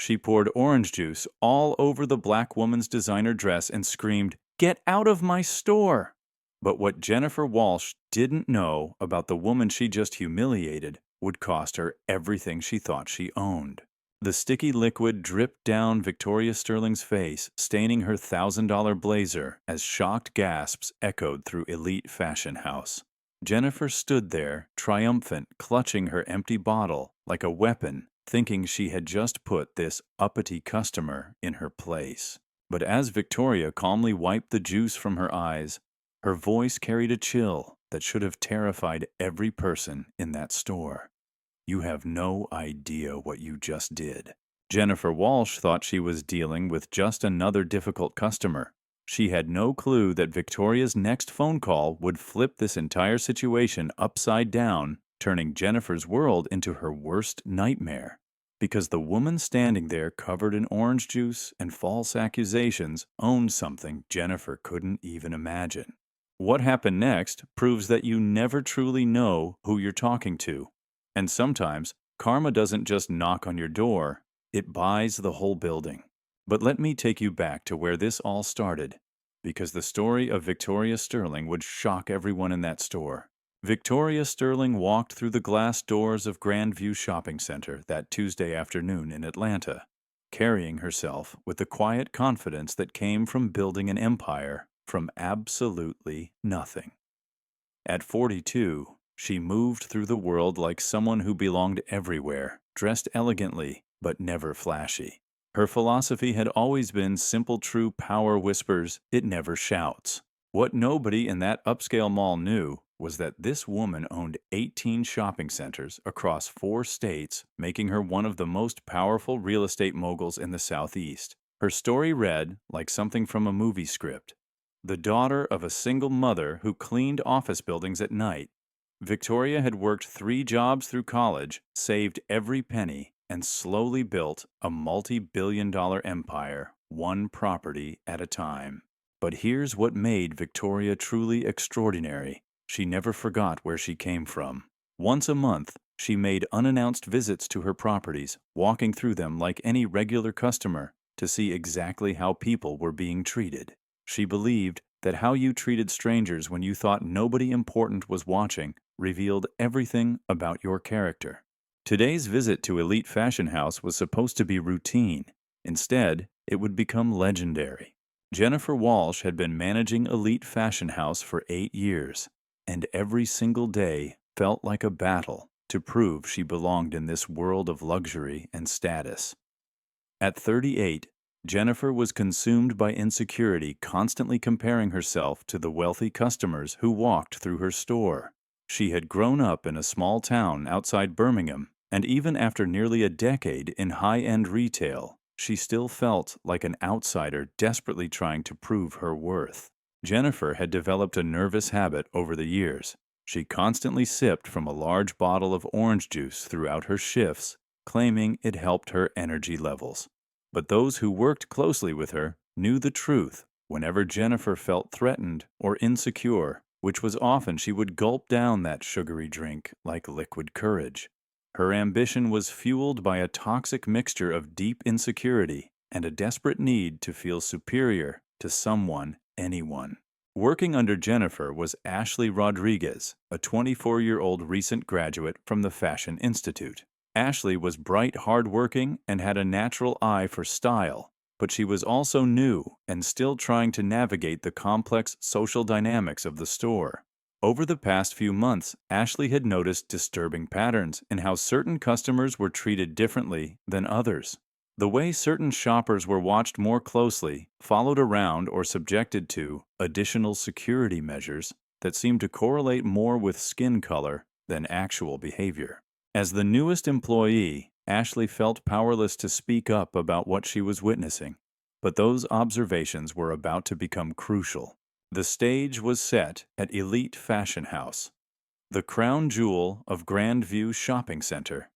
She poured orange juice all over the black woman's designer dress and screamed, "Get out of my store!" But what Jennifer Walsh didn't know about the woman she just humiliated would cost her everything she thought she owned. The sticky liquid dripped down Victoria Sterling's face, staining her $1,000 blazer as shocked gasps echoed through Elite Fashion House. Jennifer stood there, triumphant, clutching her empty bottle like a weapon, thinking she had just put this uppity customer in her place. But as Victoria calmly wiped the juice from her eyes, her voice carried a chill that should have terrified every person in that store. "You have no idea what you just did." Jennifer Walsh thought she was dealing with just another difficult customer. She had no clue that Victoria's next phone call would flip this entire situation upside down, turning Jennifer's world into her worst nightmare. Because the woman standing there covered in orange juice and false accusations owned something Jennifer couldn't even imagine. What happened next proves that you never truly know who you're talking to. And sometimes, karma doesn't just knock on your door, it buys the whole building. But let me take you back to where this all started, because the story of Victoria Sterling would shock everyone in that store. Victoria Sterling walked through the glass doors of Grandview Shopping Center that Tuesday afternoon in Atlanta, carrying herself with the quiet confidence that came from building an empire from absolutely nothing. At 42, she moved through the world like someone who belonged everywhere, dressed elegantly, but never flashy. Her philosophy had always been simple true power whispers, it never shouts. What nobody in that upscale mall knew was that this woman owned 18 shopping centers across 4 states, making her one of the most powerful real estate moguls in the Southeast. Her story read like something from a movie script. The daughter of a single mother who cleaned office buildings at night, Victoria had worked 3 jobs through college, saved every penny, and slowly built a multi-billion-dollar empire, one property at a time. But here's what made Victoria truly extraordinary. She never forgot where she came from. Once a month, she made unannounced visits to her properties, walking through them like any regular customer to see exactly how people were being treated. She believed that how you treated strangers when you thought nobody important was watching revealed everything about your character. Today's visit to Elite Fashion House was supposed to be routine. Instead, it would become legendary. Jennifer Walsh had been managing Elite Fashion House for 8 years, and every single day felt like a battle to prove she belonged in this world of luxury and status. At 38, Jennifer was consumed by insecurity, constantly comparing herself to the wealthy customers who walked through her store. She had grown up in a small town outside Birmingham, and even after nearly a decade in high-end retail, she still felt like an outsider desperately trying to prove her worth. Jennifer had developed a nervous habit over the years. She constantly sipped from a large bottle of orange juice throughout her shifts, claiming it helped her energy levels. But those who worked closely with her knew the truth. Whenever Jennifer felt threatened or insecure, which was often, she would gulp down that sugary drink like liquid courage. Her ambition was fueled by a toxic mixture of deep insecurity and a desperate need to feel superior to someone, anyone. Working under Jennifer was Ashley Rodriguez, a 24-year-old recent graduate from the Fashion Institute. Ashley was bright, hardworking, and had a natural eye for style, but she was also new and still trying to navigate the complex social dynamics of the store. Over the past few months, Ashley had noticed disturbing patterns in how certain customers were treated differently than others. The way certain shoppers were watched more closely, followed around, or subjected to additional security measures that seemed to correlate more with skin color than actual behavior. As the newest employee, Ashley felt powerless to speak up about what she was witnessing, but those observations were about to become crucial. The stage was set at Elite Fashion House, the crown jewel of Grandview Shopping Center,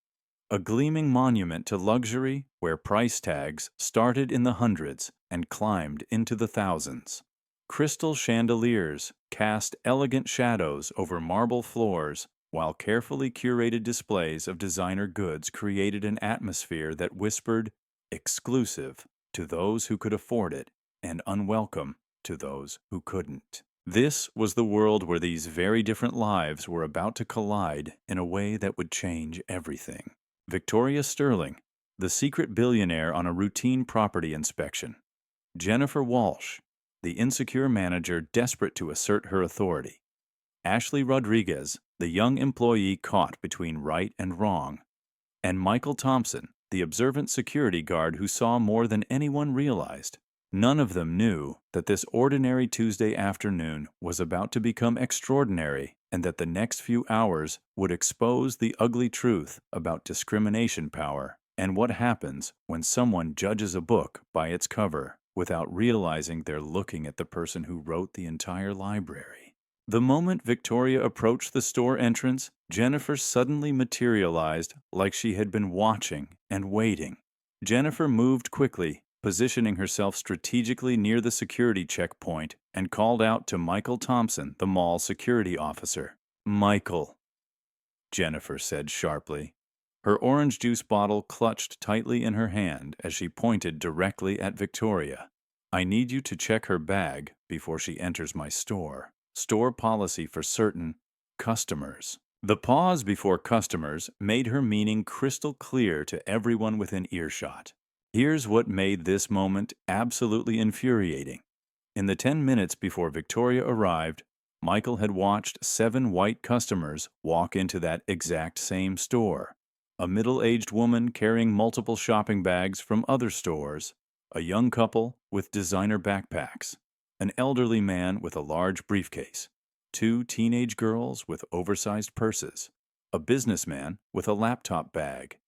a gleaming monument to luxury where price tags started in the hundreds and climbed into the thousands. Crystal chandeliers cast elegant shadows over marble floors, while carefully curated displays of designer goods created an atmosphere that whispered, exclusive to those who could afford it, and unwelcome to those who couldn't. This was the world where these very different lives were about to collide in a way that would change everything. Victoria Sterling, the secret billionaire on a routine property inspection. Jennifer Walsh, the insecure manager desperate to assert her authority. Ashley Rodriguez, the young employee caught between right and wrong. And Michael Thompson, the observant security guard who saw more than anyone realized. None of them knew that this ordinary Tuesday afternoon was about to become extraordinary and that the next few hours would expose the ugly truth about discrimination power and what happens when someone judges a book by its cover without realizing they're looking at the person who wrote the entire library. The moment Victoria approached the store entrance, Jennifer suddenly materialized like she had been watching and waiting. Jennifer moved quickly, positioning herself strategically near the security checkpoint, and called out to Michael Thompson, the mall security officer. "Michael," Jennifer said sharply. Her orange juice bottle clutched tightly in her hand as she pointed directly at Victoria. "I need you to check her bag before she enters my store. Store policy for certain customers." The pause before customers made her meaning crystal clear to everyone within earshot. Here's what made this moment absolutely infuriating. In the 10 minutes before Victoria arrived, Michael had watched 7 white customers walk into that exact same store. A middle-aged woman carrying multiple shopping bags from other stores, a young couple with designer backpacks, an elderly man with a large briefcase, 2 teenage girls with oversized purses, a businessman with a laptop bag,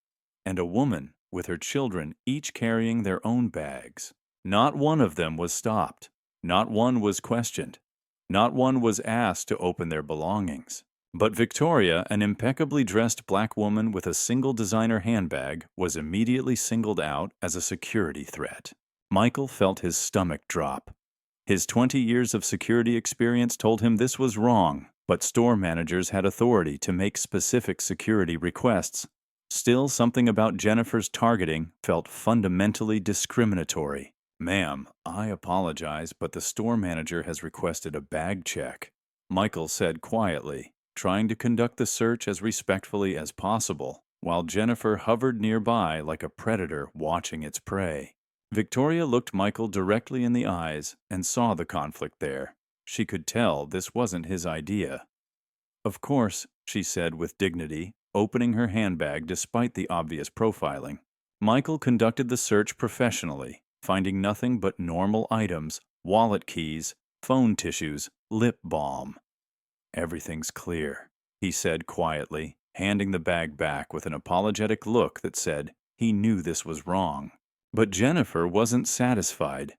and a woman with her children each carrying their own bags. Not one of them was stopped. Not one was questioned. Not one was asked to open their belongings. But Victoria, an impeccably dressed black woman with a single designer handbag, was immediately singled out as a security threat. Michael felt his stomach drop. His 20 years of security experience told him this was wrong, but store managers had authority to make specific security requests. Still, something about Jennifer's targeting felt fundamentally discriminatory. "Ma'am, I apologize, but the store manager has requested a bag check," Michael said quietly, trying to conduct the search as respectfully as possible, while Jennifer hovered nearby like a predator watching its prey. Victoria looked Michael directly in the eyes and saw the conflict there. She could tell this wasn't his idea. "Of course," she said with dignity, opening her handbag despite the obvious profiling. Michael conducted the search professionally, finding nothing but normal items, wallet keys, phone tissues, lip balm. "Everything's clear," he said quietly, handing the bag back with an apologetic look that said he knew this was wrong. But Jennifer wasn't satisfied.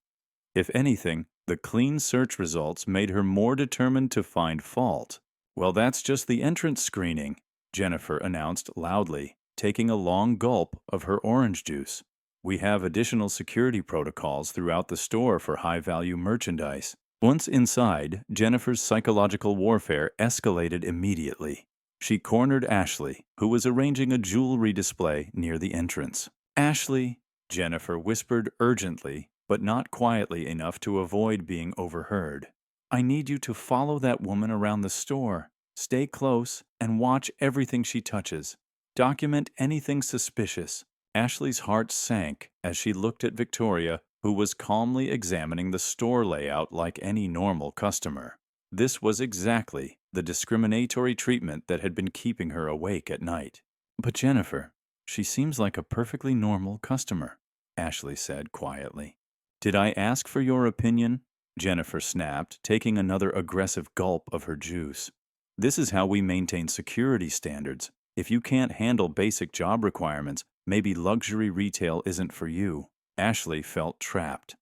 If anything, the clean search results made her more determined to find fault. "Well, that's just the entrance screening," Jennifer announced loudly, taking a long gulp of her orange juice. "We have additional security protocols throughout the store for high-value merchandise." Once inside, Jennifer's psychological warfare escalated immediately. She cornered Ashley, who was arranging a jewelry display near the entrance. "Ashley," Jennifer whispered urgently, but not quietly enough to avoid being overheard. "I need you to follow that woman around the store. Stay close and watch everything she touches. Document anything suspicious." Ashley's heart sank as she looked at Victoria, who was calmly examining the store layout like any normal customer. This was exactly the discriminatory treatment that had been keeping her awake at night. "But Jennifer, she seems like a perfectly normal customer," Ashley said quietly. "Did I ask for your opinion?" Jennifer snapped, taking another aggressive gulp of her juice. "This is how we maintain security standards. If you can't handle basic job requirements, maybe luxury retail isn't for you." Ashley felt trapped.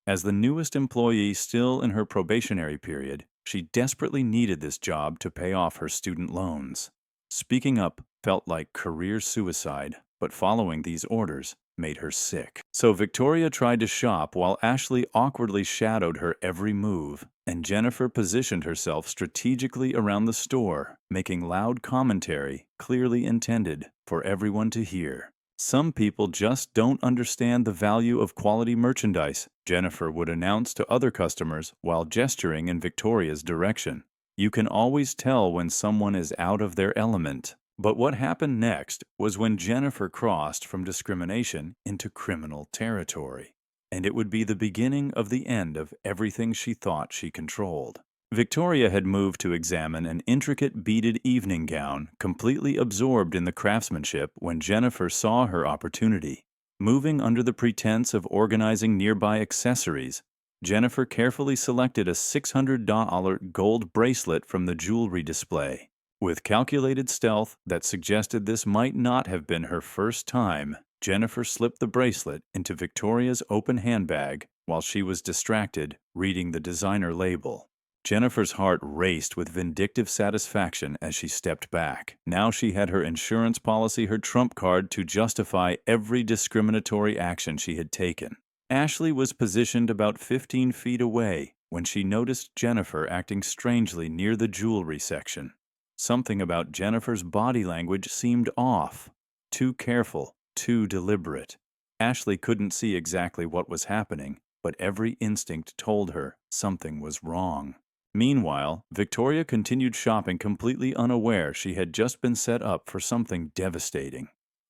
As the newest employee still in her probationary period, she desperately needed this job to pay off her student loans. Speaking up felt like career suicide, but following these orders made her sick. So Victoria tried to shop while Ashley awkwardly shadowed her every move, and Jennifer positioned herself strategically around the store, making loud commentary clearly intended for everyone to hear. Some people just don't understand the value of quality merchandise, Jennifer would announce to other customers while gesturing in Victoria's direction. You can always tell when someone is out of their element. But what happened next was when Jennifer crossed from discrimination into criminal territory. And it would be the beginning of the end of everything she thought she controlled. Victoria had moved to examine an intricate beaded evening gown, completely absorbed in the craftsmanship when Jennifer saw her opportunity. Moving under the pretense of organizing nearby accessories, Jennifer carefully selected a $600 gold bracelet from the jewelry display. With calculated stealth that suggested this might not have been her first time, Jennifer slipped the bracelet into Victoria's open handbag while she was distracted reading the designer label. Jennifer's heart raced with vindictive satisfaction as she stepped back. Now she had her insurance policy, her trump card, to justify every discriminatory action she had taken. Ashley was positioned about 15 feet away when she noticed Jennifer acting strangely near the jewelry section. Something about Jennifer's body language seemed off. Too careful, too deliberate. Ashley couldn't see exactly what was happening, but every instinct told her something was wrong. Meanwhile, Victoria continued shopping completely unaware she had just been set up for something devastating.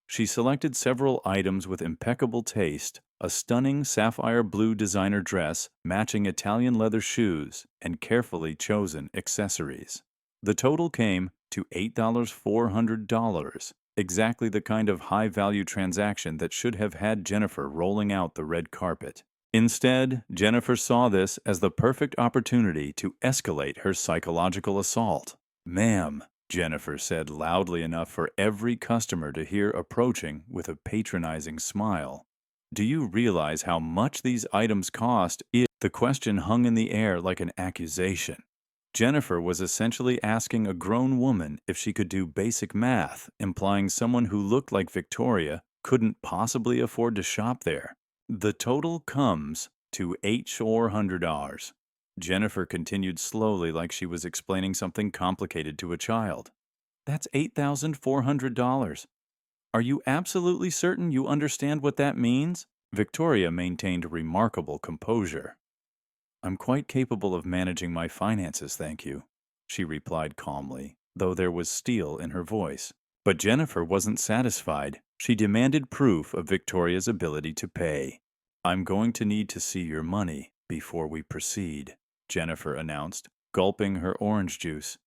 She selected several items with impeccable taste, a stunning sapphire blue designer dress, matching Italian leather shoes, and carefully chosen accessories. The total came to $8,400, exactly the kind of high-value transaction that should have had Jennifer rolling out the red carpet. Instead, Jennifer saw this as the perfect opportunity to escalate her psychological assault. "Ma'am," Jennifer said loudly enough for every customer to hear, approaching with a patronizing smile. "Do you realize how much these items cost?" The question hung in the air like an accusation. Jennifer was essentially asking a grown woman if she could do basic math, implying someone who looked like Victoria couldn't possibly afford to shop there. "The total comes to $8,400. Jennifer continued slowly, like she was explaining something complicated to a child. "That's $8,400. Are you absolutely certain you understand what that means?" Victoria maintained remarkable composure. "I'm quite capable of managing my finances, thank you," she replied calmly, though there was steel in her voice. But Jennifer wasn't satisfied. She demanded proof of Victoria's ability to pay. "I'm going to need to see your money before we proceed," Jennifer announced, gulping her orange juice.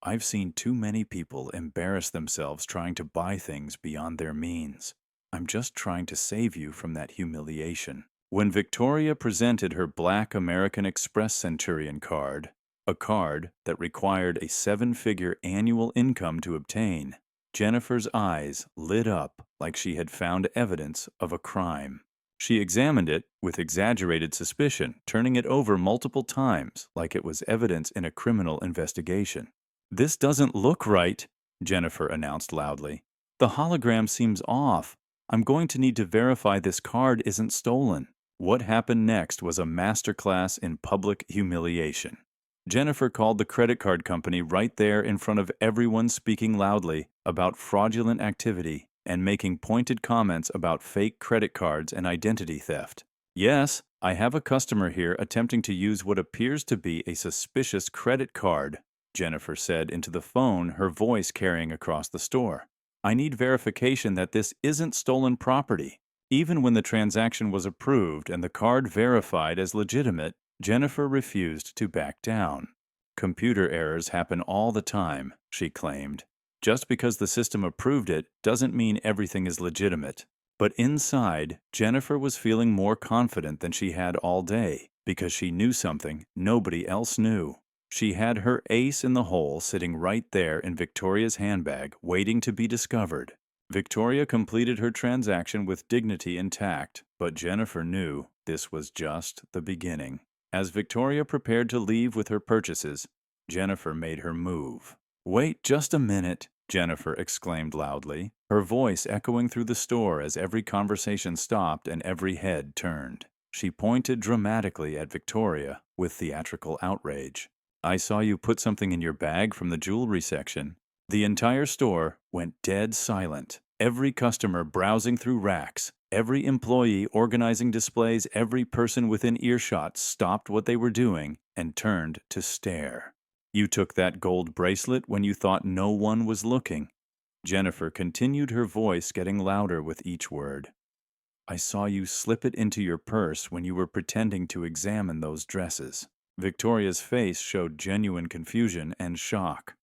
"I've seen too many people embarrass themselves trying to buy things beyond their means. I'm just trying to save you from that humiliation." When Victoria presented her black American Express Centurion card, a card that required a 7-figure annual income to obtain, Jennifer's eyes lit up like she had found evidence of a crime. She examined it with exaggerated suspicion, turning it over multiple times like it was evidence in a criminal investigation. "This doesn't look right," Jennifer announced loudly. "The hologram seems off. I'm going to need to verify this card isn't stolen." What happened next was a masterclass in public humiliation. Jennifer called the credit card company right there in front of everyone, speaking loudly about fraudulent activity and making pointed comments about fake credit cards and identity theft. "Yes, I have a customer here attempting to use what appears to be a suspicious credit card," Jennifer said into the phone, her voice carrying across the store. "I need verification that this isn't stolen property." Even when the transaction was approved and the card verified as legitimate, Jennifer refused to back down. "Computer errors happen all the time," she claimed. "Just because the system approved it doesn't mean everything is legitimate." But inside, Jennifer was feeling more confident than she had all day, because she knew something nobody else knew. She had her ace in the hole sitting right there in Victoria's handbag, waiting to be discovered. Victoria completed her transaction with dignity intact, but Jennifer knew this was just the beginning. As Victoria prepared to leave with her purchases, Jennifer made her move. "Wait just a minute," Jennifer exclaimed loudly, her voice echoing through the store as every conversation stopped and every head turned. She pointed dramatically at Victoria with theatrical outrage. "I saw you put something in your bag from the jewelry section." The entire store went dead silent. Every customer browsing through racks, every employee organizing displays, every person within earshot stopped what they were doing and turned to stare. You took that gold bracelet when you thought no one was looking. Jennifer continued, her voice getting louder with each word. I saw you slip it into your purse when you were pretending to examine those dresses. Victoria's face showed genuine confusion and shock.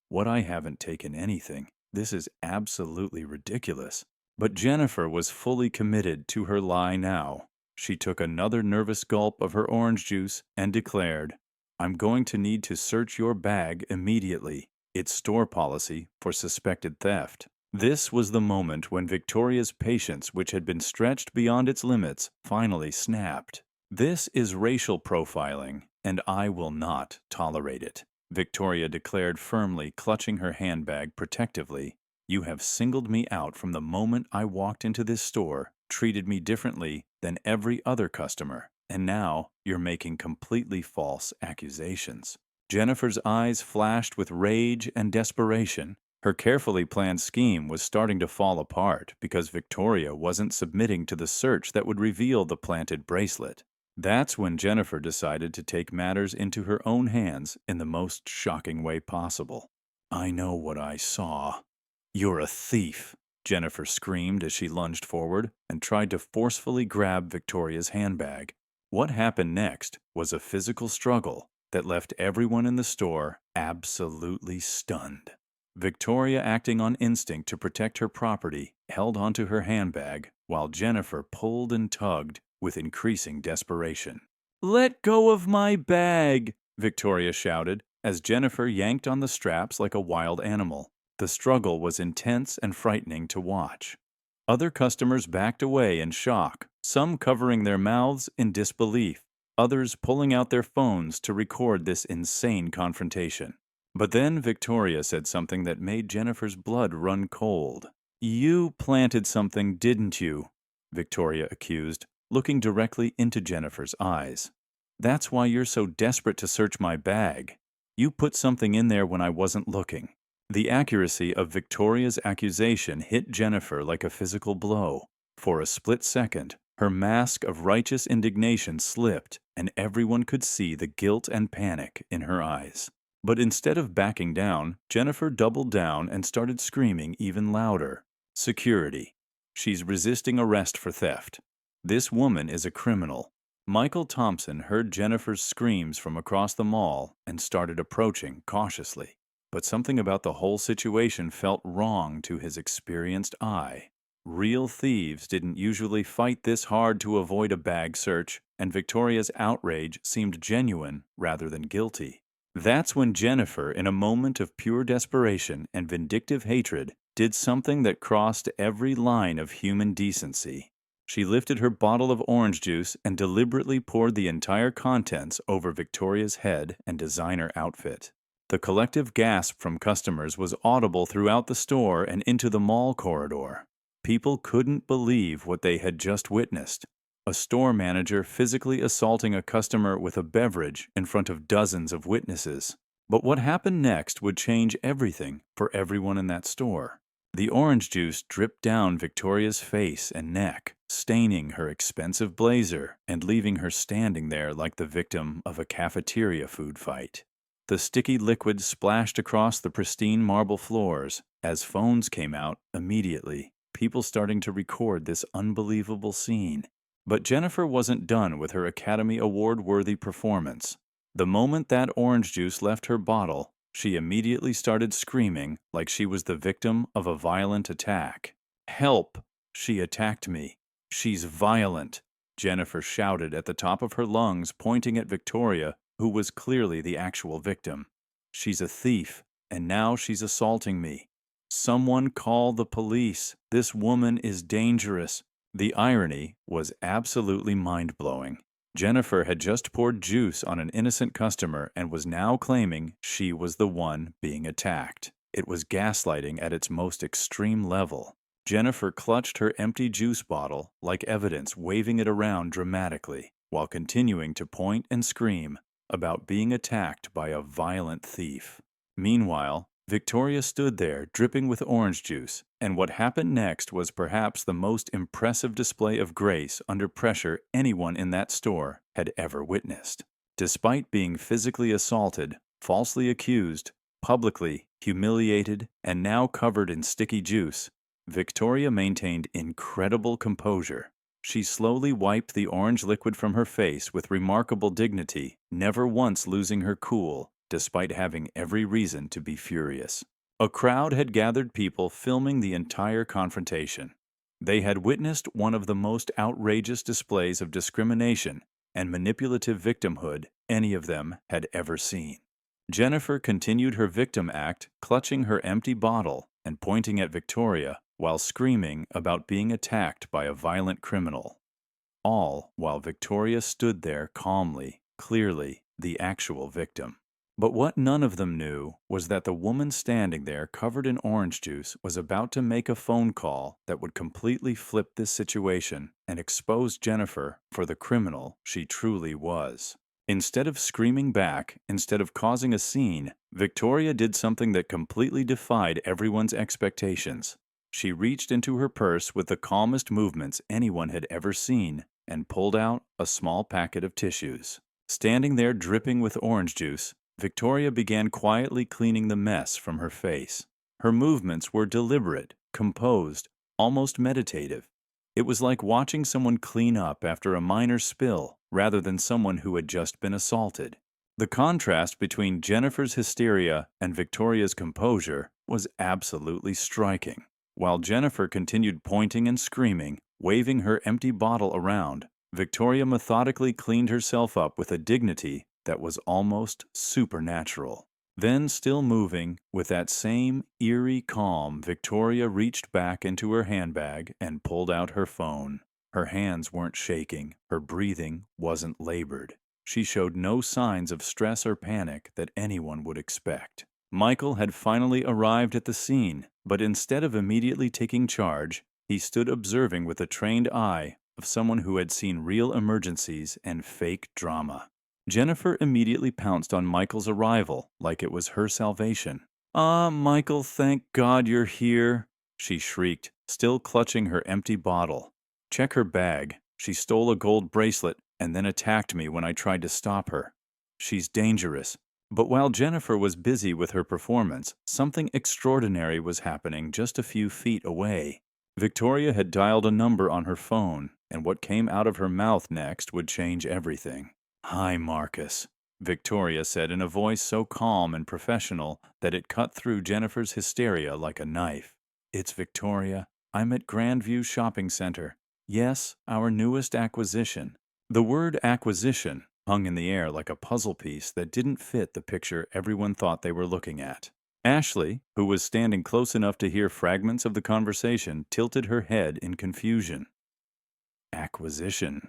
What, I haven't taken anything. This is absolutely ridiculous. But Jennifer was fully committed to her lie now. She took another nervous gulp of her orange juice and declared, I'm going to need to search your bag immediately. It's store policy for suspected theft. This was the moment when Victoria's patience, which had been stretched beyond its limits, finally snapped. This is racial profiling, and I will not tolerate it, Victoria declared firmly, clutching her handbag protectively. You have singled me out from the moment I walked into this store, treated me differently than every other customer, and now you're making completely false accusations. Jennifer's eyes flashed with rage and desperation. Her carefully planned scheme was starting to fall apart because Victoria wasn't submitting to the search that would reveal the planted bracelet. That's when Jennifer decided to take matters into her own hands in the most shocking way possible. I know what I saw. You're a thief, Jennifer screamed as she lunged forward and tried to forcefully grab Victoria's handbag. What happened next was a physical struggle that left everyone in the store absolutely stunned. Victoria, acting on instinct to protect her property, held onto her handbag while Jennifer pulled and tugged with increasing desperation. Let go of my bag, Victoria shouted as Jennifer yanked on the straps like a wild animal. The struggle was intense and frightening to watch. Other customers backed away in shock, some covering their mouths in disbelief, others pulling out their phones to record this insane confrontation. But then Victoria said something that made Jennifer's blood run cold. You planted something, didn't you? Victoria accused, looking directly into Jennifer's eyes. That's why you're so desperate to search my bag. You put something in there when I wasn't looking. The accuracy of Victoria's accusation hit Jennifer like a physical blow. For a split second, her mask of righteous indignation slipped, and everyone could see the guilt and panic in her eyes. But instead of backing down, Jennifer doubled down and started screaming even louder. Security. She's resisting arrest for theft. This woman is a criminal. Michael Thompson heard Jennifer's screams from across the mall and started approaching cautiously. But something about the whole situation felt wrong to his experienced eye. Real thieves didn't usually fight this hard to avoid a bag search, and Victoria's outrage seemed genuine rather than guilty. That's when Jennifer, in a moment of pure desperation and vindictive hatred, did something that crossed every line of human decency. She lifted her bottle of orange juice and deliberately poured the entire contents over Victoria's head and designer outfit. The collective gasp from customers was audible throughout the store and into the mall corridor. People couldn't believe what they had just witnessed. A store manager physically assaulting a customer with a beverage in front of dozens of witnesses. But what happened next would change everything for everyone in that store. The orange juice dripped down Victoria's face and neck, staining her expensive blazer and leaving her standing there like the victim of a cafeteria food fight. The sticky liquid splashed across the pristine marble floors as phones came out immediately, people starting to record this unbelievable scene. But Jennifer wasn't done with her Academy Award-worthy performance. The moment that orange juice left her bottle, she immediately started screaming like she was the victim of a violent attack. Help! She attacked me. She's violent, Jennifer shouted at the top of her lungs, pointing at Victoria, who was clearly the actual victim. She's a thief, and now she's assaulting me. Someone call the police. This woman is dangerous. The irony was absolutely mind-blowing. Jennifer had just poured juice on an innocent customer and was now claiming she was the one being attacked. It was gaslighting at its most extreme level. Jennifer clutched her empty juice bottle like evidence, waving it around dramatically, while continuing to point and scream about being attacked by a violent thief. Meanwhile, Victoria stood there, dripping with orange juice, and what happened next was perhaps the most impressive display of grace under pressure anyone in that store had ever witnessed. Despite being physically assaulted, falsely accused, publicly humiliated, and now covered in sticky juice, Victoria maintained incredible composure. She slowly wiped the orange liquid from her face with remarkable dignity, never once losing her cool, despite having every reason to be furious. A crowd had gathered, people filming the entire confrontation. They had witnessed one of the most outrageous displays of discrimination and manipulative victimhood any of them had ever seen. Jennifer continued her victim act, clutching her empty bottle and pointing at Victoria while screaming about being attacked by a violent criminal. All while Victoria stood there calmly, clearly the actual victim. But what none of them knew was that the woman standing there covered in orange juice was about to make a phone call that would completely flip this situation and expose Jennifer for the criminal she truly was. Instead of screaming back, instead of causing a scene, Victoria did something that completely defied everyone's expectations. She reached into her purse with the calmest movements anyone had ever seen and pulled out a small packet of tissues. Standing there dripping with orange juice, Victoria began quietly cleaning the mess from her face. Her movements were deliberate, composed, almost meditative. It was like watching someone clean up after a minor spill rather than someone who had just been assaulted. The contrast between Jennifer's hysteria and Victoria's composure was absolutely striking. While Jennifer continued pointing and screaming, waving her empty bottle around, Victoria methodically cleaned herself up with a dignity that was almost supernatural. Then, still moving, with that same eerie calm, Victoria reached back into her handbag and pulled out her phone. Her hands weren't shaking, her breathing wasn't labored. She showed no signs of stress or panic that anyone would expect. Michael had finally arrived at the scene, but instead of immediately taking charge, he stood observing with a trained eye of someone who had seen real emergencies and fake drama. Jennifer immediately pounced on Michael's arrival like it was her salvation. "Ah, Michael, thank God you're here," she shrieked, still clutching her empty bottle. "Check her bag. She stole a gold bracelet and then attacked me when I tried to stop her. She's dangerous." But while Jennifer was busy with her performance, something extraordinary was happening just a few feet away. Victoria had dialed a number on her phone, and what came out of her mouth next would change everything. "Hi, Marcus," Victoria said in a voice so calm and professional that it cut through Jennifer's hysteria like a knife. "It's Victoria. I'm at Grandview Shopping Center. Yes, our newest acquisition." The word acquisition hung in the air like a puzzle piece that didn't fit the picture everyone thought they were looking at. Ashley, who was standing close enough to hear fragments of the conversation, tilted her head in confusion. Acquisition.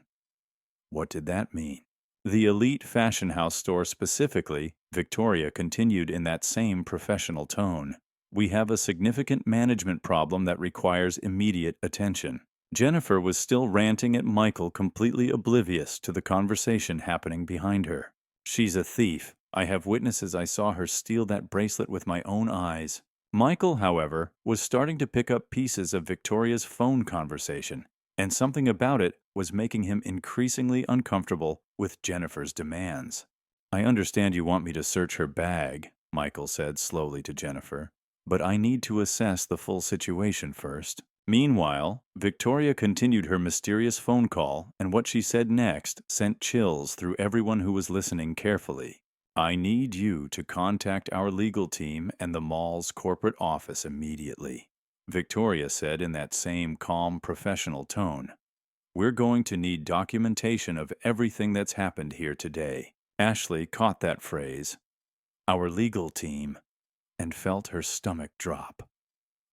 What did that mean? The elite fashion house store specifically, Victoria continued in that same professional tone. "We have a significant management problem that requires immediate attention." Jennifer was still ranting at Michael, completely oblivious to the conversation happening behind her. "She's a thief. I have witnesses. I saw her steal that bracelet with my own eyes." Michael, however, was starting to pick up pieces of Victoria's phone conversation, and something about it was making him increasingly uncomfortable with Jennifer's demands. "I understand you want me to search her bag," Michael said slowly to Jennifer, "but I need to assess the full situation first." Meanwhile, Victoria continued her mysterious phone call, and what she said next sent chills through everyone who was listening carefully. "I need you to contact our legal team and the mall's corporate office immediately," Victoria said in that same calm, professional tone. "We're going to need documentation of everything that's happened here today." Ashley caught that phrase, "our legal team," and felt her stomach drop.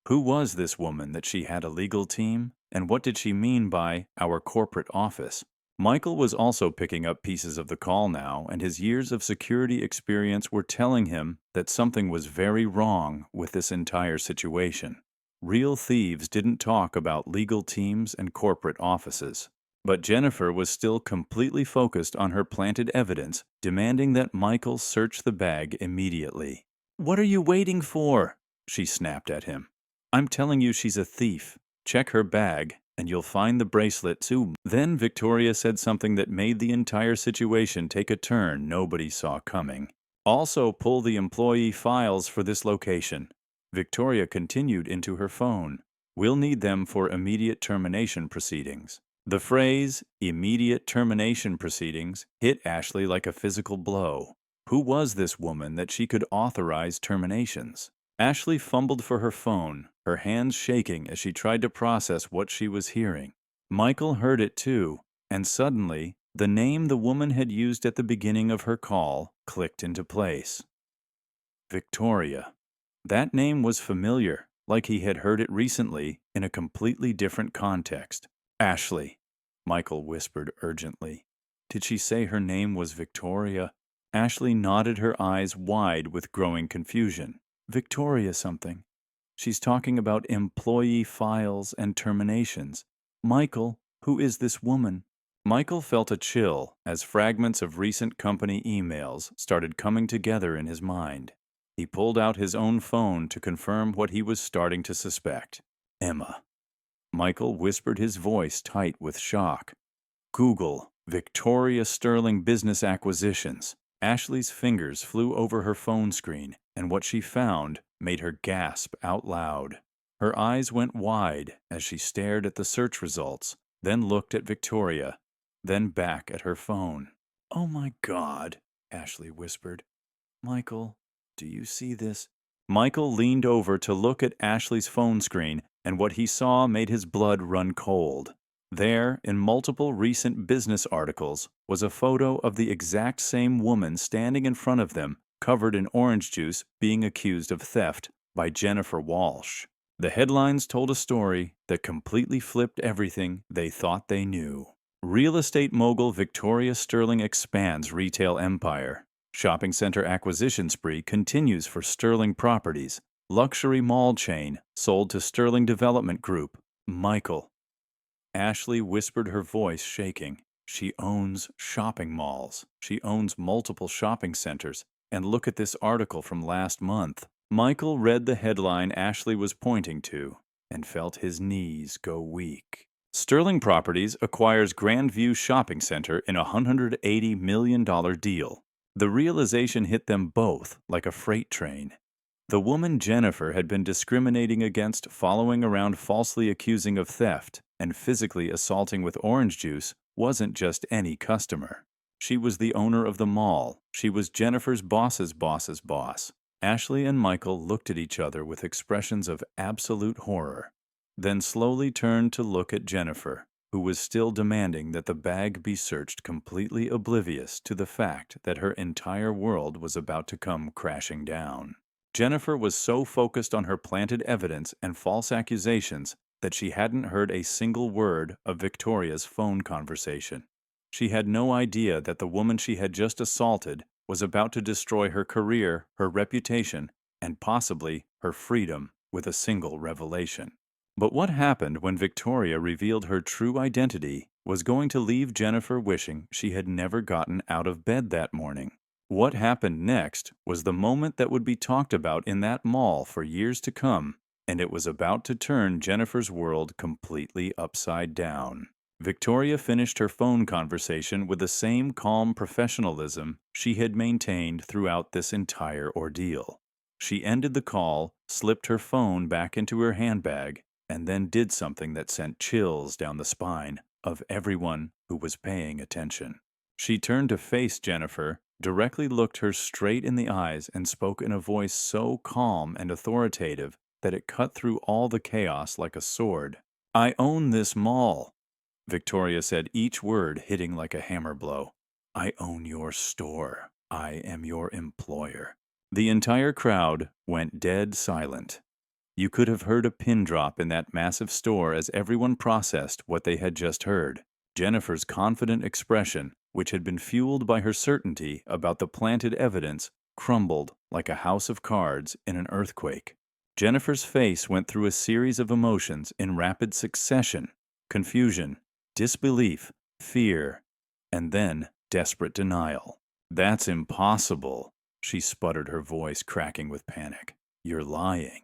Who was this woman that she had a legal team, and what did she mean by our corporate office? Michael was also picking up pieces of the call now, and his years of security experience were telling him that something was very wrong with this entire situation. Real thieves didn't talk about legal teams and corporate offices. But Jennifer was still completely focused on her planted evidence, demanding that Michael search the bag immediately. What are you waiting for? She snapped at him. I'm telling you she's a thief. Check her bag, and you'll find the bracelet too. Then Victoria said something that made the entire situation take a turn nobody saw coming. Also pull the employee files for this location. Victoria continued into her phone. We'll need them for immediate termination proceedings. The phrase, immediate termination proceedings, hit Ashley like a physical blow. Who was this woman that she could authorize terminations? Ashley fumbled for her phone, her hands shaking as she tried to process what she was hearing. Michael heard it too, and suddenly, the name the woman had used at the beginning of her call clicked into place. Victoria. That name was familiar, like he had heard it recently in a completely different context. Ashley, Michael whispered urgently. Did she say her name was Victoria? Ashley nodded, her eyes wide with growing confusion. Victoria something. She's talking about employee files and terminations. Michael, who is this woman? Michael felt a chill as fragments of recent company emails started coming together in his mind. He pulled out his own phone to confirm what he was starting to suspect. Emma. Michael whispered, his voice tight with shock. Google, Victoria Sterling Business Acquisitions. Ashley's fingers flew over her phone screen, and what she found made her gasp out loud. Her eyes went wide as she stared at the search results, then looked at Victoria, then back at her phone. Oh my God, Ashley whispered. Michael, do you see this? Michael leaned over to look at Ashley's phone screen, and what he saw made his blood run cold. There, in multiple recent business articles, was a photo of the exact same woman standing in front of them, covered in orange juice, being accused of theft by Jennifer Walsh. The headlines told a story that completely flipped everything they thought they knew. Real estate mogul Victoria Sterling expands retail empire. Shopping center acquisition spree continues for Sterling Properties. Luxury mall chain sold to Sterling Development Group. Michael. Ashley whispered, her voice shaking. She owns shopping malls. She owns multiple shopping centers. And look at this article from last month. Michael read the headline Ashley was pointing to and felt his knees go weak. Sterling Properties acquires Grandview Shopping Center in a $180 million deal. The realization hit them both like a freight train. The woman Jennifer had been discriminating against, following around, falsely accusing of theft, and physically assaulting with orange juice, wasn't just any customer. She was the owner of the mall. She was Jennifer's boss's boss's boss. Ashley and Michael looked at each other with expressions of absolute horror, then slowly turned to look at Jennifer, who was still demanding that the bag be searched, completely oblivious to the fact that her entire world was about to come crashing down. Jennifer was so focused on her planted evidence and false accusations that she hadn't heard a single word of Victoria's phone conversation. She had no idea that the woman she had just assaulted was about to destroy her career, her reputation, and possibly her freedom with a single revelation. But what happened when Victoria revealed her true identity was going to leave Jennifer wishing she had never gotten out of bed that morning. What happened next was the moment that would be talked about in that mall for years to come, and it was about to turn Jennifer's world completely upside down. Victoria finished her phone conversation with the same calm professionalism she had maintained throughout this entire ordeal. She ended the call, slipped her phone back into her handbag, and then did something that sent chills down the spine of everyone who was paying attention. She turned to face Jennifer, directly looked her straight in the eyes, and spoke in a voice so calm and authoritative that it cut through all the chaos like a sword. I own this mall. Victoria said, each word hitting like a hammer blow. I own your store. I am your employer. The entire crowd went dead silent. You could have heard a pin drop in that massive store as everyone processed what they had just heard. Jennifer's confident expression, which had been fueled by her certainty about the planted evidence, crumbled like a house of cards in an earthquake. Jennifer's face went through a series of emotions in rapid succession: confusion, disbelief, fear, and then desperate denial. That's impossible. she sputtered, her voice cracking with panic. "You're lying.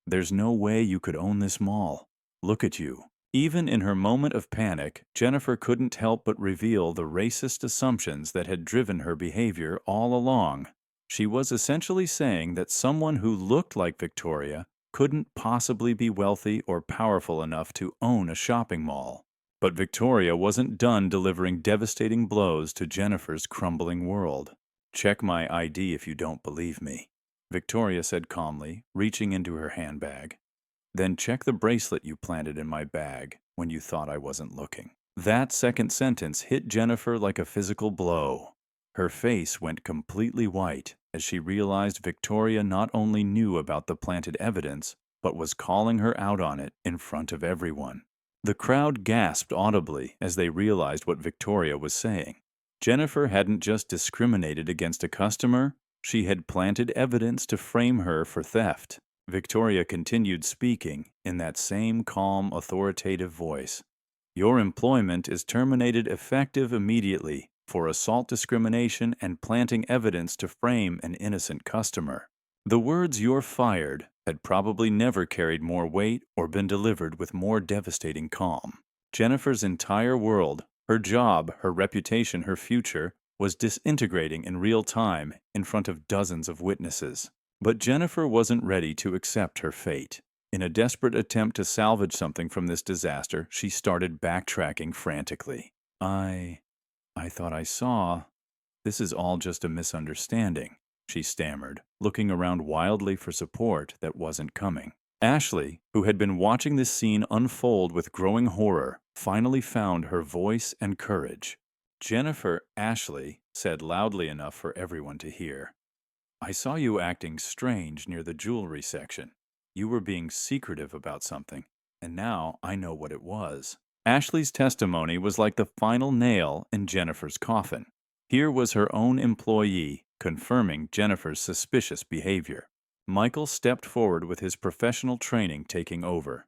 There's no way you could own this mall. Look at you." Even in her moment of panic, Jennifer couldn't help but reveal the racist assumptions that had driven her behavior all along. She was essentially saying that someone who looked like Victoria couldn't possibly be wealthy or powerful enough to own a shopping mall. But Victoria wasn't done delivering devastating blows to Jennifer's crumbling world. "Check my ID if you don't believe me," Victoria said calmly, reaching into her handbag. "Then check the bracelet you planted in my bag when you thought I wasn't looking." That second sentence hit Jennifer like a physical blow. Her face went completely white as she realized Victoria not only knew about the planted evidence, but was calling her out on it in front of everyone. The crowd gasped audibly as they realized what Victoria was saying. Jennifer hadn't just discriminated against a customer, she had planted evidence to frame her for theft. Victoria continued speaking in that same calm, authoritative voice. "Your employment is terminated effective immediately for assault, discrimination, and planting evidence to frame an innocent customer." The words "you're fired" had probably never carried more weight or been delivered with more devastating calm. Jennifer's entire world, her job, her reputation, her future, was disintegrating in real time in front of dozens of witnesses. But Jennifer wasn't ready to accept her fate. In a desperate attempt to salvage something from this disaster, she started backtracking frantically. I thought I saw. This is all just a misunderstanding," she stammered, looking around wildly for support that wasn't coming. Ashley, who had been watching this scene unfold with growing horror, finally found her voice and courage. "Jennifer," Ashley said loudly enough for everyone to hear, "I saw you acting strange near the jewelry section. You were being secretive about something, and now I know what it was." Ashley's testimony was like the final nail in Jennifer's coffin. Here was her own employee confirming Jennifer's suspicious behavior. Michael stepped forward with his professional training taking over.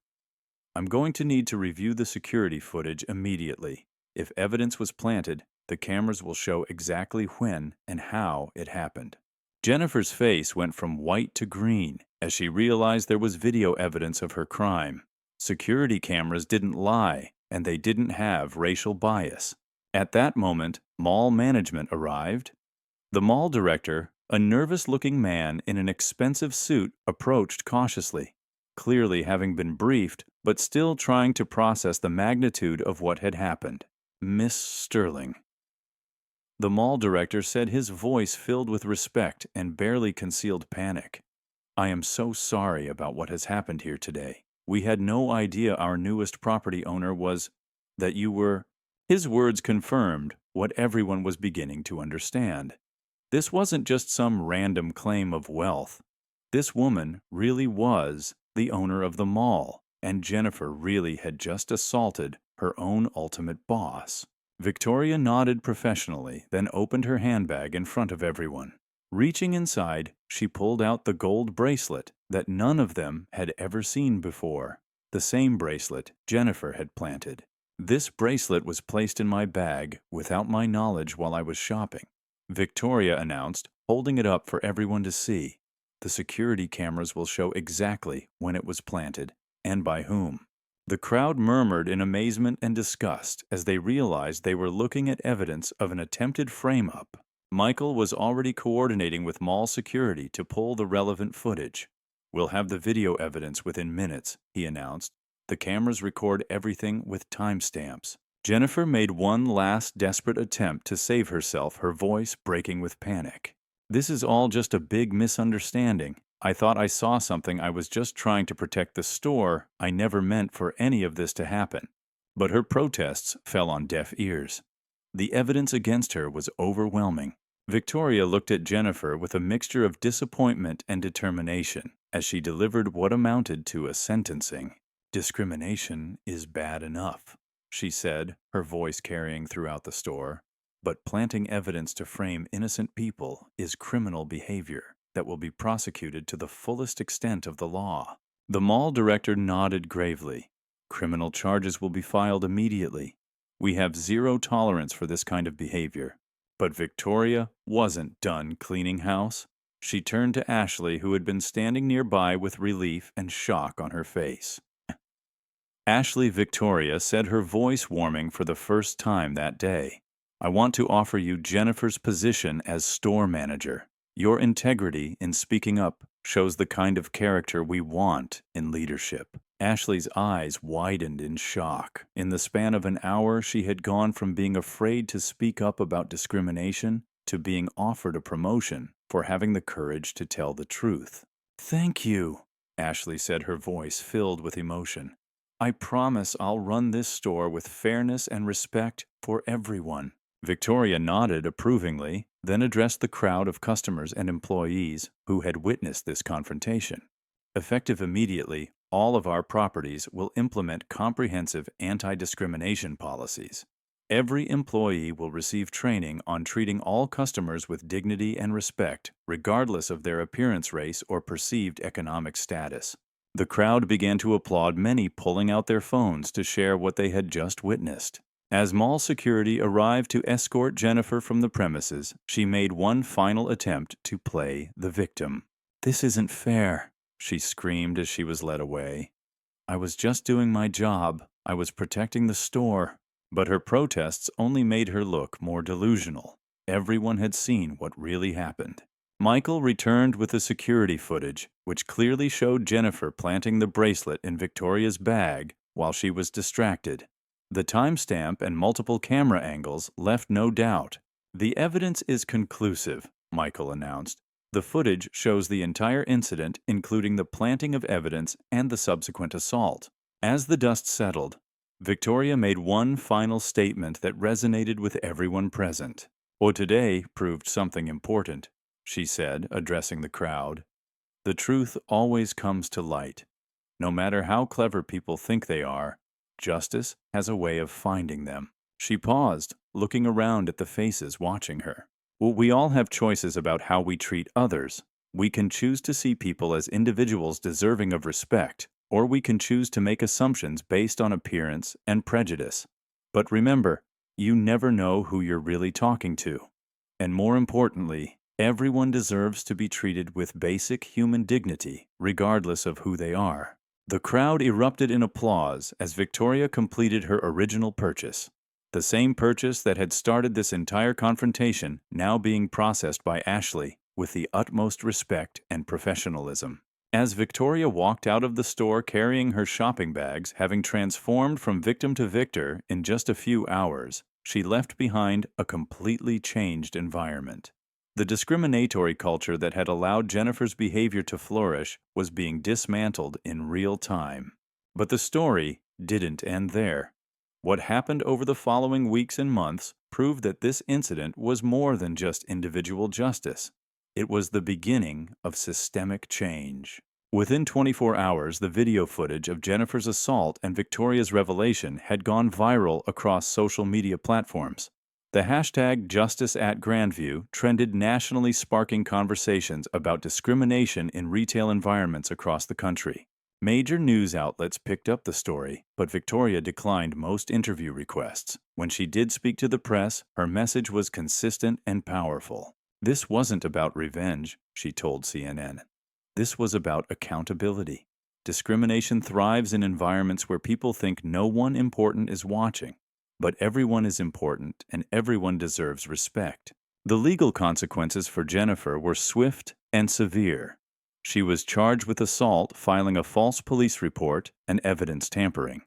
"I'm going to need to review the security footage immediately. If evidence was planted, the cameras will show exactly when and how it happened." Jennifer's face went from white to green as she realized there was video evidence of her crime. Security cameras didn't lie, and they didn't have racial bias. At that moment, mall management arrived. The mall director, a nervous-looking man in an expensive suit, approached cautiously, clearly having been briefed, but still trying to process the magnitude of what had happened. "Miss Sterling." The mall director said, his voice filled with respect and barely concealed panic. "I am so sorry about what has happened here today. We had no idea our newest property owner was... that you were..." His words confirmed what everyone was beginning to understand. This wasn't just some random claim of wealth. This woman really was the owner of the mall, and Jennifer really had just assaulted her own ultimate boss. Victoria nodded professionally, then opened her handbag in front of everyone. Reaching inside, she pulled out the gold bracelet that none of them had ever seen before, the same bracelet Jennifer had planted. "This bracelet was placed in my bag without my knowledge while I was shopping," Victoria announced, holding it up for everyone to see. "The security cameras will show exactly when it was planted and by whom." The crowd murmured in amazement and disgust as they realized they were looking at evidence of an attempted frame-up. Michael was already coordinating with mall security to pull the relevant footage. "We'll have the video evidence within minutes," he announced. "The cameras record everything with timestamps." Jennifer made one last desperate attempt to save herself, her voice breaking with panic. "This is all just a big misunderstanding. I thought I saw something. I was just trying to protect the store. I never meant for any of this to happen." But her protests fell on deaf ears. The evidence against her was overwhelming. Victoria looked at Jennifer with a mixture of disappointment and determination as she delivered what amounted to a sentencing. "Discrimination is bad enough," she said, her voice carrying throughout the store. "But planting evidence to frame innocent people is criminal behavior that will be prosecuted to the fullest extent of the law." The mall director nodded gravely. "Criminal charges will be filed immediately. We have zero tolerance for this kind of behavior." But Victoria wasn't done cleaning house. She turned to Ashley, who had been standing nearby with relief and shock on her face. Ashley Victoria said, her voice warming for the first time that day, "I want to offer you Jennifer's position as store manager. Your integrity in speaking up shows the kind of character we want in leadership." Ashley's eyes widened in shock. In the span of an hour, she had gone from being afraid to speak up about discrimination to being offered a promotion for having the courage to tell the truth. "Thank you," Ashley said, her voice filled with emotion. "I promise I'll run this store with fairness and respect for everyone." Victoria nodded approvingly, then addressed the crowd of customers and employees who had witnessed this confrontation. "Effective immediately, all of our properties will implement comprehensive anti-discrimination policies. Every employee will receive training on treating all customers with dignity and respect, regardless of their appearance, race, or perceived economic status." The crowd began to applaud, many pulling out their phones to share what they had just witnessed. As mall security arrived to escort Jennifer from the premises, she made one final attempt to play the victim. "This isn't fair," she screamed as she was led away. "I was just doing my job. I was protecting the store." But her protests only made her look more delusional. Everyone had seen what really happened. Michael returned with the security footage, which clearly showed Jennifer planting the bracelet in Victoria's bag while she was distracted. The timestamp and multiple camera angles left no doubt. "The evidence is conclusive," Michael announced. "The footage shows the entire incident, including the planting of evidence and the subsequent assault." As the dust settled, Victoria made one final statement that resonated with everyone present. "Today proved something important," she said, addressing the crowd. "The truth always comes to light. No matter how clever people think they are, justice has a way of finding them." She paused, looking around at the faces watching her. "We all have choices about how we treat others. We can choose to see people as individuals deserving of respect, or we can choose to make assumptions based on appearance and prejudice. But remember, you never know who you're really talking to. And more importantly, everyone deserves to be treated with basic human dignity, regardless of who they are." The crowd erupted in applause as Victoria completed her original purchase. The same purchase that had started this entire confrontation now being processed by Ashley with the utmost respect and professionalism. As Victoria walked out of the store carrying her shopping bags, having transformed from victim to victor in just a few hours, she left behind a completely changed environment. The discriminatory culture that had allowed Jennifer's behavior to flourish was being dismantled in real time. But the story didn't end there. What happened over the following weeks and months proved that this incident was more than just individual justice. It was the beginning of systemic change. Within 24 hours, the video footage of Jennifer's assault and Victoria's revelation had gone viral across social media platforms. The hashtag #JusticeAtGrandview trended nationally, sparking conversations about discrimination in retail environments across the country. Major news outlets picked up the story, but Victoria declined most interview requests. When she did speak to the press, her message was consistent and powerful. "This wasn't about revenge," she told CNN. "This was about accountability. Discrimination thrives in environments where people think no one important is watching. But everyone is important, and everyone deserves respect." The legal consequences for Jennifer were swift and severe. She was charged with assault, filing a false police report, and evidence tampering.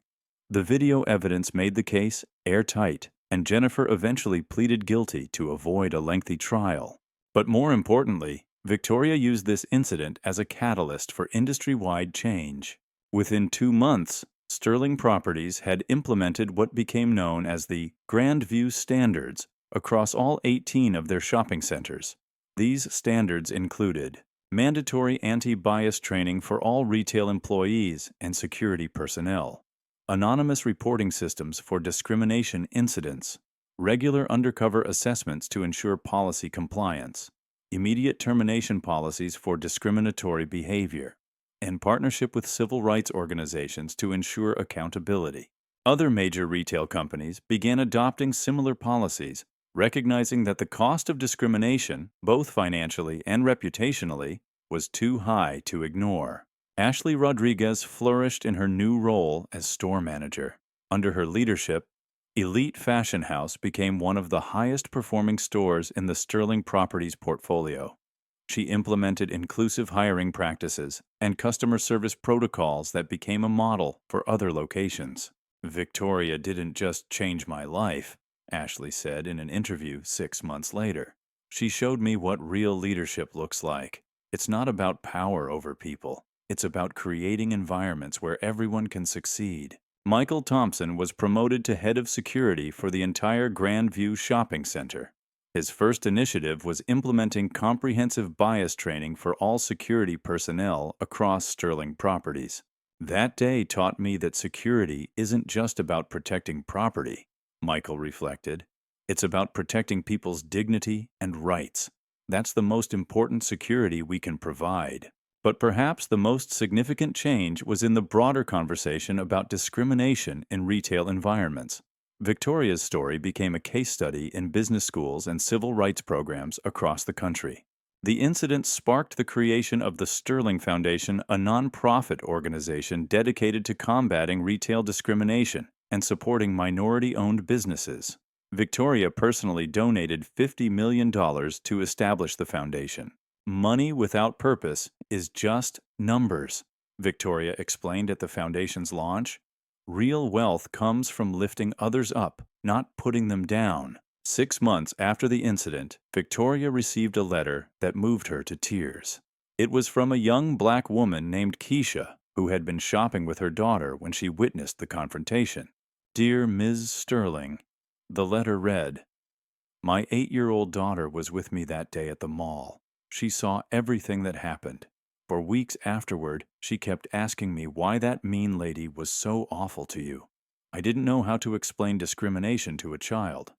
The video evidence made the case airtight, and Jennifer eventually pleaded guilty to avoid a lengthy trial. But more importantly, Victoria used this incident as a catalyst for industry-wide change. Within 2 months, Sterling Properties had implemented what became known as the Grandview Standards across all 18 of their shopping centers. These standards included mandatory anti-bias training for all retail employees and security personnel, anonymous reporting systems for discrimination incidents, regular undercover assessments to ensure policy compliance, immediate termination policies for discriminatory behavior, and partnership with civil rights organizations to ensure accountability. Other major retail companies began adopting similar policies, recognizing that the cost of discrimination, both financially and reputationally, was too high to ignore. Ashley Rodriguez flourished in her new role as store manager. Under her leadership, Elite Fashion House became one of the highest-performing stores in the Sterling Properties portfolio. She implemented inclusive hiring practices and customer service protocols that became a model for other locations. "Victoria didn't just change my life," Ashley said in an interview 6 months later. "She showed me what real leadership looks like. It's not about power over people. It's about creating environments where everyone can succeed." Michael Thompson was promoted to head of security for the entire Grandview shopping center. His first initiative was implementing comprehensive bias training for all security personnel across Sterling Properties. "That day taught me that security isn't just about protecting property," Michael reflected. "It's about protecting people's dignity and rights. That's the most important security we can provide." But perhaps the most significant change was in the broader conversation about discrimination in retail environments. Victoria's story became a case study in business schools and civil rights programs across the country. The incident sparked the creation of the Sterling Foundation, a nonprofit organization dedicated to combating retail discrimination and supporting minority-owned businesses. Victoria personally donated $50 million to establish the foundation. "Money without purpose is just numbers," Victoria explained at the foundation's launch. "Real wealth comes from lifting others up, not putting them down." 6 months after the incident, Victoria received a letter that moved her to tears. It was from a young black woman named Keisha, who had been shopping with her daughter when she witnessed the confrontation. "Dear Ms. Sterling," the letter read, "My 8-year-old daughter was with me that day at the mall. She saw everything that happened. For weeks afterward, she kept asking me why that mean lady was so awful to you. I didn't know how to explain discrimination to a child.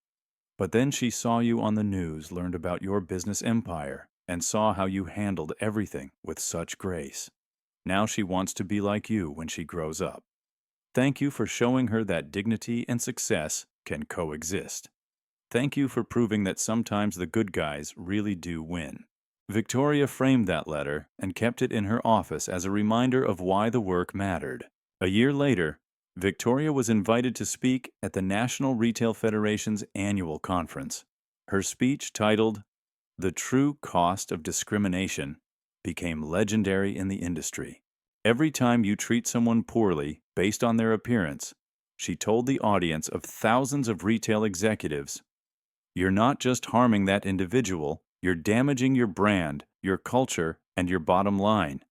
But then she saw you on the news, learned about your business empire, and saw how you handled everything with such grace. Now she wants to be like you when she grows up. Thank you for showing her that dignity and success can coexist. Thank you for proving that sometimes the good guys really do win." Victoria framed that letter and kept it in her office as a reminder of why the work mattered. A year later, Victoria was invited to speak at the National Retail Federation's annual conference. Her speech, titled "The True Cost of Discrimination," became legendary in the industry. "Every time you treat someone poorly based on their appearance," she told the audience of thousands of retail executives, "you're not just harming that individual, you're damaging your brand, your culture, and your bottom line.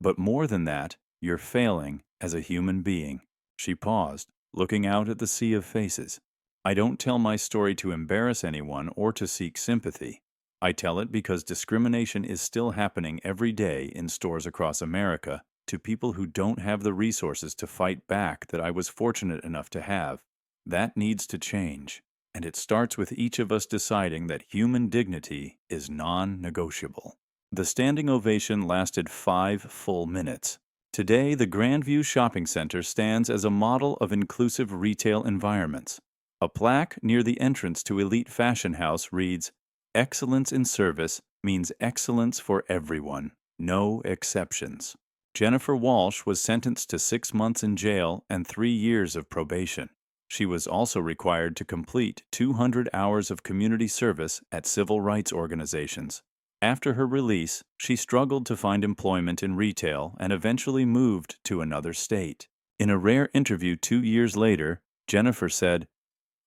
But more than that, you're failing as a human being." She paused, looking out at the sea of faces. "I don't tell my story to embarrass anyone or to seek sympathy. I tell it because discrimination is still happening every day in stores across America to people who don't have the resources to fight back that I was fortunate enough to have. That needs to change. And it starts with each of us deciding that human dignity is non-negotiable." The standing ovation lasted 5 full minutes. Today, the Grandview Shopping Center stands as a model of inclusive retail environments. A plaque near the entrance to Elite Fashion House reads, "Excellence in service means excellence for everyone, no exceptions." Jennifer Walsh was sentenced to 6 months in jail and 3 years of probation. She was also required to complete 200 hours of community service at civil rights organizations. After her release, she struggled to find employment in retail and eventually moved to another state. In a rare interview 2 years later, Jennifer said,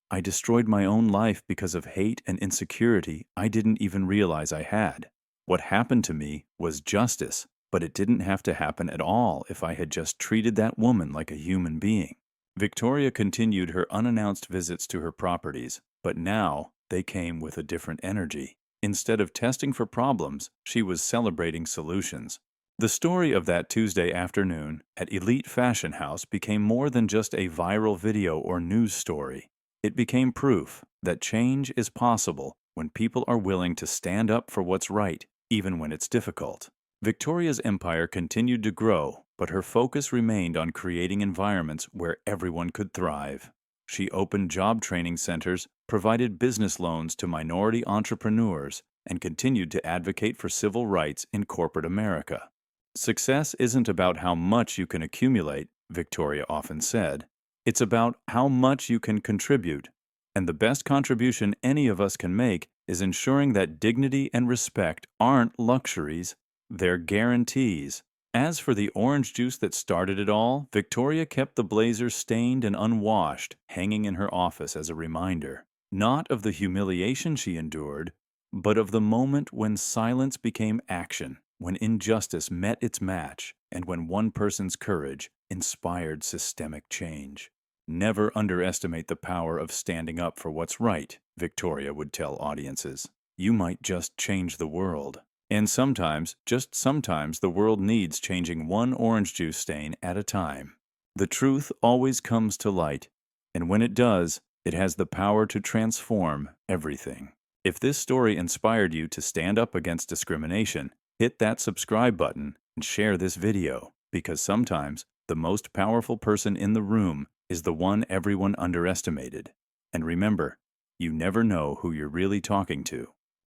"I destroyed my own life because of hate and insecurity I didn't even realize I had. What happened to me was justice, but it didn't have to happen at all if I had just treated that woman like a human being." Victoria continued her unannounced visits to her properties, but now they came with a different energy. Instead of testing for problems, she was celebrating solutions. The story of that Tuesday afternoon at Elite Fashion House became more than just a viral video or news story. It became proof that change is possible when people are willing to stand up for what's right, even when it's difficult. Victoria's empire continued to grow, but her focus remained on creating environments where everyone could thrive. She opened job training centers, provided business loans to minority entrepreneurs, and continued to advocate for civil rights in corporate America. Success isn't about how much you can accumulate, Victoria often said. It's about how much you can contribute. And the best contribution any of us can make is ensuring that dignity and respect aren't luxuries, they're guarantees. As for the orange juice that started it all, Victoria kept the blazer stained and unwashed, hanging in her office as a reminder, not of the humiliation she endured, but of the moment when silence became action, when injustice met its match, and when one person's courage inspired systemic change. Never underestimate the power of standing up for what's right, Victoria would tell audiences. You might just change the world. And sometimes, just sometimes, the world needs changing one orange juice stain at a time. The truth always comes to light, and when it does, it has the power to transform everything. If this story inspired you to stand up against discrimination, hit that subscribe button and share this video, because sometimes the most powerful person in the room is the one everyone underestimated. And remember, you never know who you're really talking to.